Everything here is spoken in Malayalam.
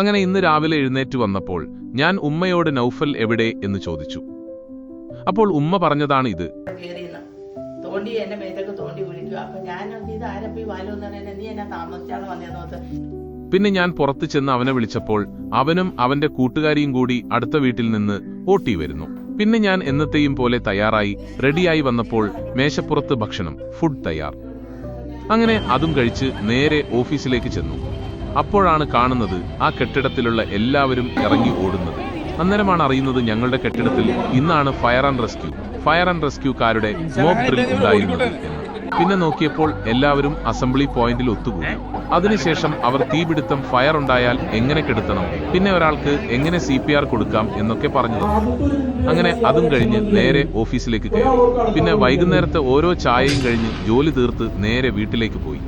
അങ്ങനെ ഇന്ന് രാവിലെ എഴുന്നേറ്റ് വന്നപ്പോൾ ഞാൻ ഉമ്മയോട് നൗഫൽ എവിടെ എന്ന് ചോദിച്ചു. അപ്പോൾ ഉമ്മ പറഞ്ഞതാണ് ഇത്. തോണ്ടി എന്നെ മേത്തൊക്കെ തോണ്ടി വിളിക്കുക. അപ്പൊ ഞാൻ ഇത് ആരപ്പി വാലോന്ന് പറയുന്നത്, നീ എന്നെ താമസിച്ചാണ് വന്നേന്നോത്ത്. പിന്നെ ഞാൻ പുറത്തു ചെന്ന് അവനെ വിളിച്ചപ്പോൾ അവനും അവന്റെ കൂട്ടുകാരിയും കൂടി അടുത്ത വീട്ടിൽ നിന്ന് ഓട്ടി വരുന്നു. പിന്നെ ഞാൻ എന്നത്തെയും പോലെ തയ്യാറായി റെഡിയായി വന്നപ്പോൾ മേശപ്പുറത്ത് ഭക്ഷണം, ഫുഡ് തയ്യാർ. അങ്ങനെ അതും കഴിച്ച് നേരെ ഓഫീസിലേക്ക് ചെന്നു. അപ്പോഴാണ് കാണുന്നത് ആ കെട്ടിടത്തിലുള്ള എല്ലാവരും ഇറങ്ങി ഓടുന്നത്. അന്നേരമാണ് അറിയുന്നത് ഞങ്ങളുടെ കെട്ടിടത്തിൽ ഇന്നാണ് ഫയർ ആൻഡ് റെസ്ക്യൂക്കാരുടെ മോക്ക് ഡ്രിൽ ഉണ്ടായിരുന്നത് എന്ന്. പിന്നെ നോക്കിയപ്പോൾ എല്ലാവരും അസംബ്ലി പോയിന്റിൽ ഒത്തുകൂടി. അതിനുശേഷം അവർ തീപിടുത്തം ഫയർ ഉണ്ടായാൽ എങ്ങനെ കെടുത്തണം, പിന്നെ ഒരാൾക്ക് എങ്ങനെ CPR കൊടുക്കാം എന്നൊക്കെ പറഞ്ഞു തന്നു. അങ്ങനെ അതും കഴിഞ്ഞ് നേരെ ഓഫീസിലേക്ക് കയറി. പിന്നെ വൈകുന്നേരത്തെ ഓരോ ചായയും കഴിഞ്ഞ് ജോലി തീർത്ത് നേരെ വീട്ടിലേക്ക് പോയി.